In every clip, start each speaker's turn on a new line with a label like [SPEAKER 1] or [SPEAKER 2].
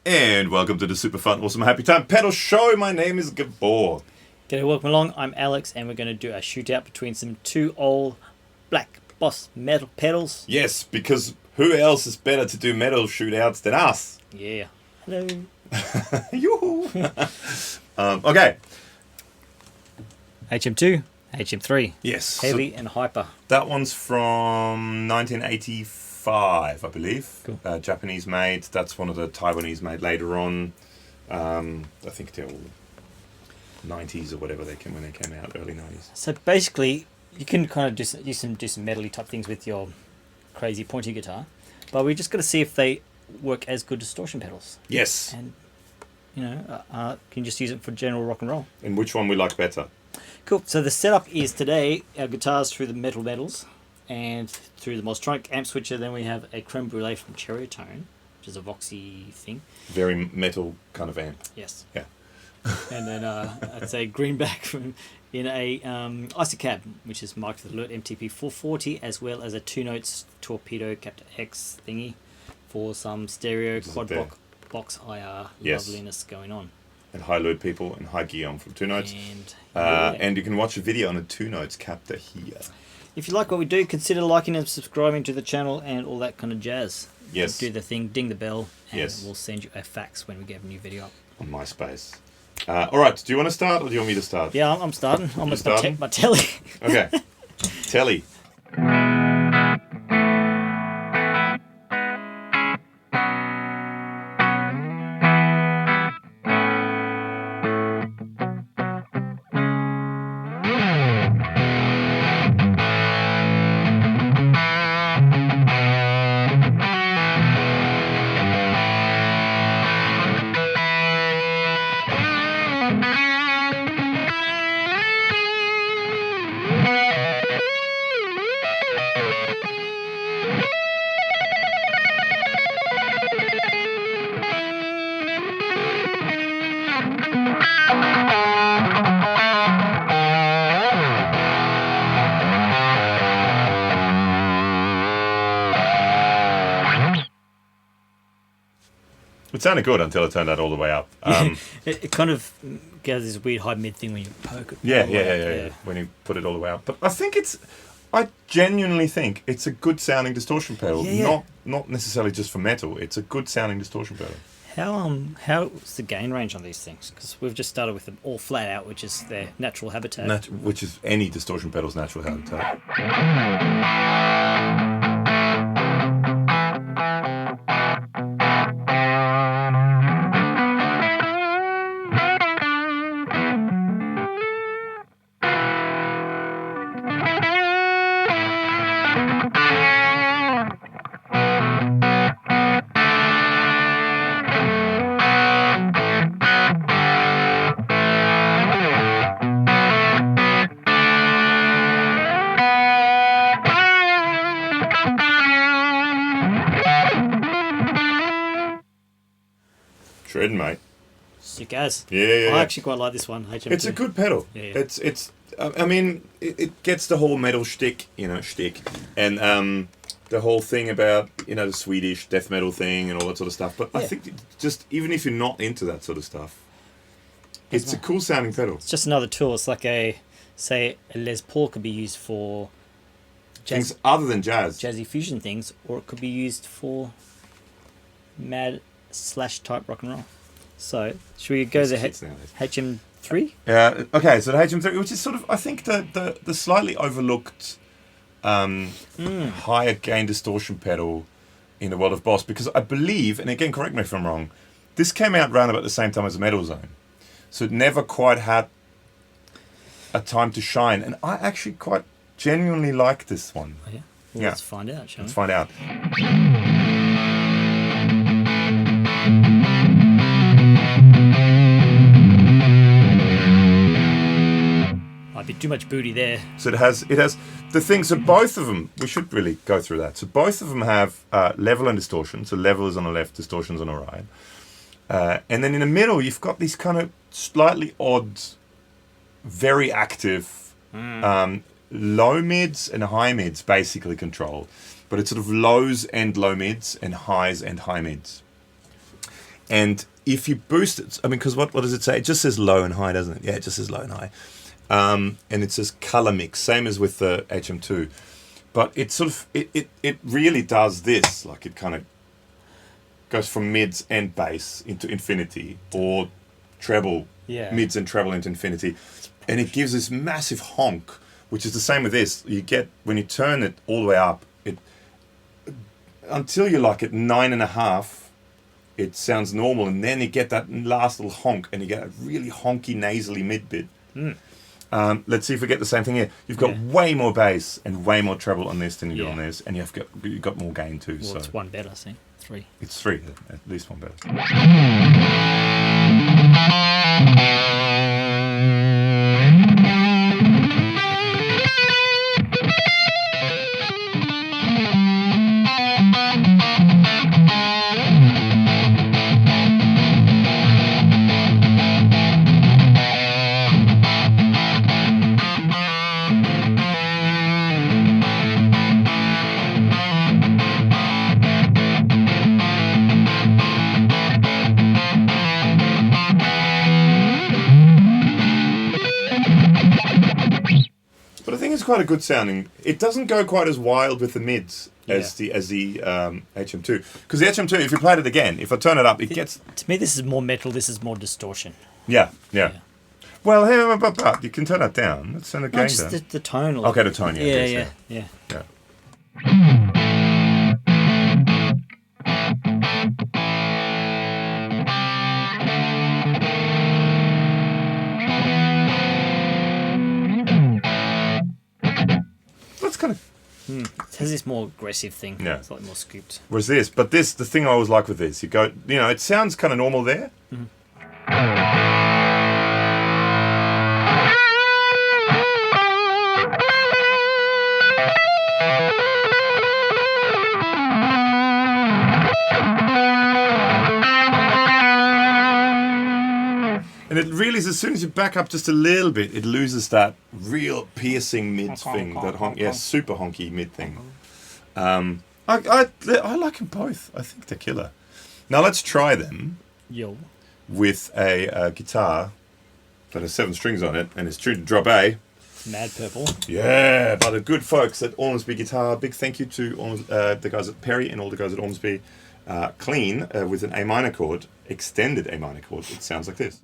[SPEAKER 1] And welcome to the Super Fun Awesome Happy Time Pedal Show. My name is Gabor.
[SPEAKER 2] G'day, welcome along. I'm Alex, and we're going to do a shootout between some two old black Boss metal pedals.
[SPEAKER 1] Yes, because who else is better to do metal shootouts than us?
[SPEAKER 2] Yeah. Hello.
[SPEAKER 1] Yoo-hoo. Okay.
[SPEAKER 2] HM-2, HM-3.
[SPEAKER 1] Yes.
[SPEAKER 2] Heavy and hyper.
[SPEAKER 1] That one's from 1985, I believe.
[SPEAKER 2] Cool.
[SPEAKER 1] Japanese made. That's one of the Taiwanese made later on. I think they're all 90s or whatever when they came out, early 90s.
[SPEAKER 2] So basically, you can kind of do some medley type things with your crazy pointy guitar, but we just got to see if they work as good distortion pedals.
[SPEAKER 1] Yes.
[SPEAKER 2] And can just use it for general rock and roll.
[SPEAKER 1] And which one we like better?
[SPEAKER 2] Cool. So the setup is today our guitars through the metal medals and through the Mozztronics Amp Switcher. Then we have a creme brulee from Cherry Tone, which is a Voxy thing.
[SPEAKER 1] Very metal kind of amp.
[SPEAKER 2] Yes.
[SPEAKER 1] Yeah.
[SPEAKER 2] And then I'd say greenback in a Isocab, which is marked with the LEWITT MTP440, as well as a 2-notes Torpedo Captor X thingy for some stereo quad box IR loveliness going on.
[SPEAKER 1] And hi Lewd people, and hi Guillaume from 2 Notes. And you can watch a video on a 2 Notes Captor here.
[SPEAKER 2] If you like what we do, consider liking and subscribing to the channel and all that kind of jazz.
[SPEAKER 1] Yes.
[SPEAKER 2] Do the thing, ding the bell, and
[SPEAKER 1] yes,
[SPEAKER 2] we'll send you a fax when we get a new video up.
[SPEAKER 1] On MySpace. Alright, do you want to start or do you want me to start?
[SPEAKER 2] Yeah, I'm starting. I'm going to check my Tele.
[SPEAKER 1] Okay. Tele. It sounded good until it turned out all the way up.
[SPEAKER 2] It kind of gives this weird high mid thing when you poke it.
[SPEAKER 1] Yeah. When you put it all the way up. But I genuinely think it's a good sounding distortion pedal. Not necessarily just for metal. It's a good sounding distortion pedal.
[SPEAKER 2] How's the gain range on these things? Because we've just started with them all flat out, which is their natural habitat.
[SPEAKER 1] Which is any distortion pedal's natural habitat. Shredding, mate.
[SPEAKER 2] Sick as.
[SPEAKER 1] Yeah.
[SPEAKER 2] I actually quite like this one. HM-2.
[SPEAKER 1] It's a good pedal.
[SPEAKER 2] Yeah.
[SPEAKER 1] It's. I mean, it gets the whole metal shtick, and the whole thing about the Swedish death metal thing and all that sort of stuff. But I think just even if you're not into that sort of stuff, it's a cool sounding pedal.
[SPEAKER 2] It's just another tool. It's like a Les Paul could be used for
[SPEAKER 1] things other than jazz,
[SPEAKER 2] jazzy fusion things, or it could be used for mad slash type rock and roll. So should we go the HM-3?
[SPEAKER 1] Yeah. Okay. So the HM-3, which is sort of I think the slightly overlooked higher gain distortion pedal in the world of Boss, because I believe, and again correct me if I'm wrong, this came out around about the same time as the Metal Zone, so it never quite had a time to shine. And I actually quite genuinely like this one.
[SPEAKER 2] Oh, yeah. Well, let's find out. Shall we?
[SPEAKER 1] Let's find out.
[SPEAKER 2] Might be too much booty there.
[SPEAKER 1] So it has the thing. So both of them, we should really go through that. So both of them have level and distortion. So level is on the left, distortion's on the right. And then in the middle, you've got these kind of slightly odd, very active low mids and high mids basically controlled. But it's sort of lows and low mids and highs and high mids. And if you boost it, I mean, because what does it say? It just says low and high, doesn't it? Yeah, it just says low and high. And it says color mix, same as with the HM2. But it sort of, it really does this, like it kind of goes from mids and bass into infinity, or treble, mids and treble into infinity. And it gives this massive honk, which is the same with this. You get, when you turn it all the way up, until you're like at 9.5, it sounds normal, and then you get that last little honk, and you get a really honky, nasally mid bit. Let's see if we get the same thing here. You've got way more bass and way more treble on this than you do on this, and you've got more gain too.
[SPEAKER 2] Well,
[SPEAKER 1] so
[SPEAKER 2] it's one better, see? 3.
[SPEAKER 1] It's 3, at least one better. Quite a good sounding. It doesn't go quite as wild with the mids as the HM2, because the HM2, if you played it again, if I turn it up, it gets.
[SPEAKER 2] To me, this is more metal. This is more distortion.
[SPEAKER 1] Yeah. Well, here, but you can turn that down. Let's turn the gain
[SPEAKER 2] just
[SPEAKER 1] down.
[SPEAKER 2] the tone.
[SPEAKER 1] Okay, the tone. Yeah. That's kind of.
[SPEAKER 2] It has this more aggressive thing.
[SPEAKER 1] Yeah.
[SPEAKER 2] It's like more scooped.
[SPEAKER 1] Whereas this, the thing I always like with this, you go, it sounds kind of normal there. And it really is, as soon as you back up just a little bit, it loses that real piercing mid thing, that super honky mid thing. I like them both. I think they're killer. Now let's try them with a guitar that has 7 strings on it and is tuned to drop A.
[SPEAKER 2] Mad Purple.
[SPEAKER 1] Yeah, by the good folks at Ormsby Guitar. Big thank you to the guys at Perry and all the guys at Ormsby. Clean with an A minor chord, extended A minor chord. It sounds like this.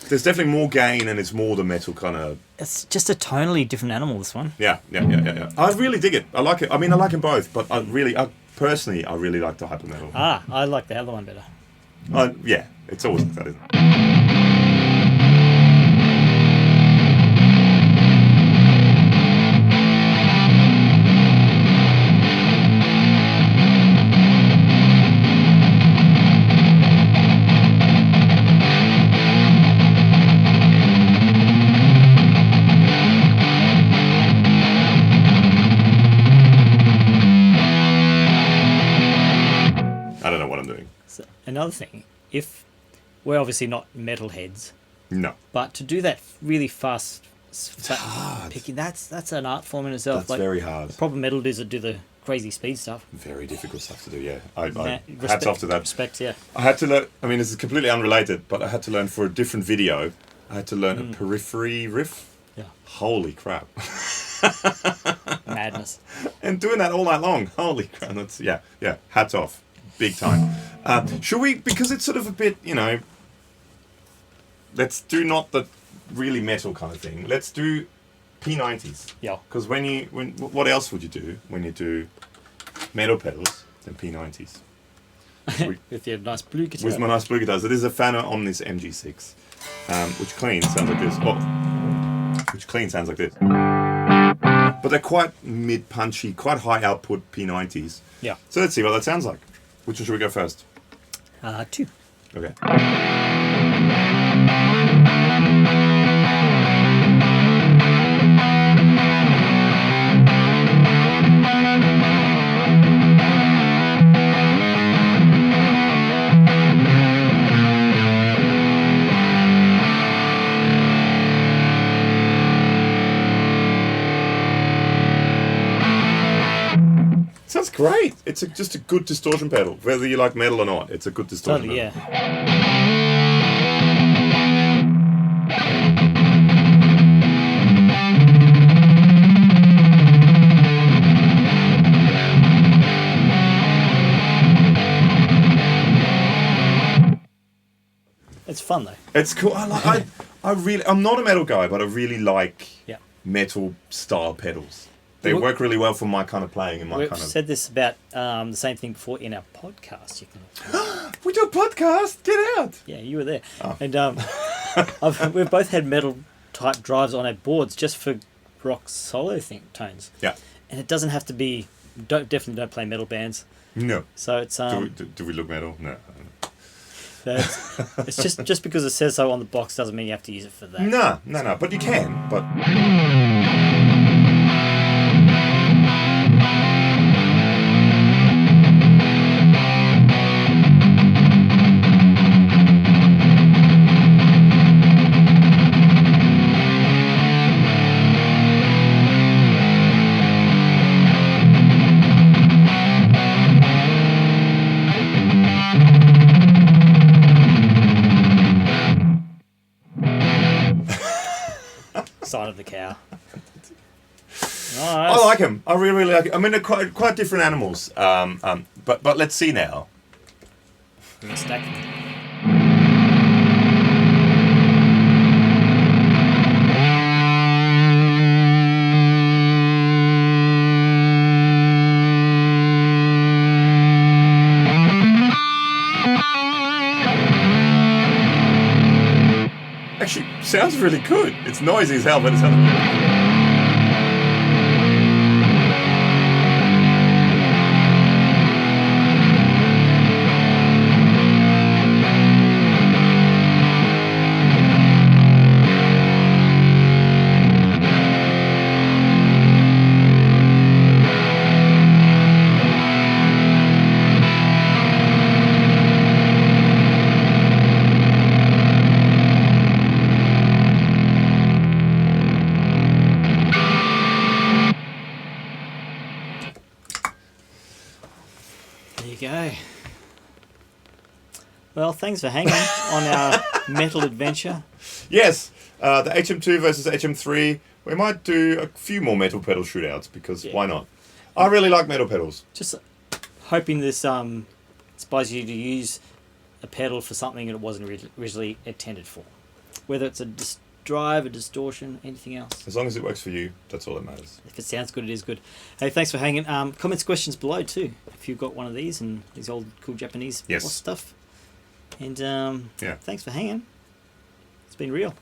[SPEAKER 1] There's definitely more gain, and it's more the metal kind of.
[SPEAKER 2] It's just a tonally different animal, this one.
[SPEAKER 1] Yeah. I really dig it. I like it. I mean, I like them both, but I really like the hyper metal.
[SPEAKER 2] I like the other one better.
[SPEAKER 1] Yeah, it's always like that, isn't it?
[SPEAKER 2] Another thing, if we're obviously not metalheads,
[SPEAKER 1] no,
[SPEAKER 2] but to do that really fast
[SPEAKER 1] hard.
[SPEAKER 2] picking, that's an art form in itself.
[SPEAKER 1] That's very hard.
[SPEAKER 2] The proper metal dudes that do the crazy speed stuff.
[SPEAKER 1] Very difficult stuff to do. Yeah, hats off to that.
[SPEAKER 2] Respect, yeah.
[SPEAKER 1] I had to learn. I mean, this is completely unrelated, but I had to learn for a different video. I had to learn a periphery riff.
[SPEAKER 2] Yeah.
[SPEAKER 1] Holy crap.
[SPEAKER 2] Madness.
[SPEAKER 1] And doing that all night long. Holy crap. That's hats off. Big time. Should we, because it's sort of a bit, let's do not the really metal kind of thing. Let's do P90s.
[SPEAKER 2] Yeah.
[SPEAKER 1] Because what else would you do when you do metal pedals than P90s?
[SPEAKER 2] With your nice blue guitar.
[SPEAKER 1] With my nice blue guitars. It is a Fano Omnis MG6, which clean sounds like this. But they're quite mid-punchy, quite high output P90s.
[SPEAKER 2] Yeah.
[SPEAKER 1] So let's see what that sounds like. Which one should we go first?
[SPEAKER 2] 2.
[SPEAKER 1] Okay. Sounds great. It's just a good distortion pedal. Whether you like metal or not, it's a good distortion
[SPEAKER 2] Totally,
[SPEAKER 1] pedal.
[SPEAKER 2] yeah. It's fun though.
[SPEAKER 1] It's cool. I'm not a metal guy, but I really like
[SPEAKER 2] Yeah.
[SPEAKER 1] metal style pedals. They
[SPEAKER 2] Well,
[SPEAKER 1] work really well for my kind of playing and my
[SPEAKER 2] We've
[SPEAKER 1] kind of.
[SPEAKER 2] said this about the same thing before in our podcast. You can,
[SPEAKER 1] We do a podcast. Get out.
[SPEAKER 2] yeah, you were there,
[SPEAKER 1] Oh.
[SPEAKER 2] and we've both had metal type drives on our boards just for rock solo tones,
[SPEAKER 1] Yeah.
[SPEAKER 2] and it doesn't have to be. Definitely don't play metal bands.
[SPEAKER 1] No.
[SPEAKER 2] So it's
[SPEAKER 1] Do we look metal? No.
[SPEAKER 2] it's just because it says so on the box doesn't mean you have to use it for that.
[SPEAKER 1] No. But you can. But.
[SPEAKER 2] Side of the cow.
[SPEAKER 1] I like them. I really like it. I mean, they're quite different animals. But let's see now.
[SPEAKER 2] We're gonna stack them.
[SPEAKER 1] Actually, sounds really good. It's noisy as hell, but it sounds really good.
[SPEAKER 2] Go. Well, thanks for hanging on our metal adventure.
[SPEAKER 1] Yes, the HM-2 versus HM-3. We might do a few more metal pedal shootouts because why not? I really like metal pedals.
[SPEAKER 2] Just hoping this inspires you to use a pedal for something that it wasn't originally intended for. Whether it's a drive, a distortion, anything else.
[SPEAKER 1] As long as it works for you, that's all that matters.
[SPEAKER 2] If it sounds good, it is good. Hey, thanks for hanging. Comments, questions below too. If you've got one of these and these old cool Japanese
[SPEAKER 1] Yes.
[SPEAKER 2] stuff. And
[SPEAKER 1] Yeah.
[SPEAKER 2] thanks for hanging. It's been real.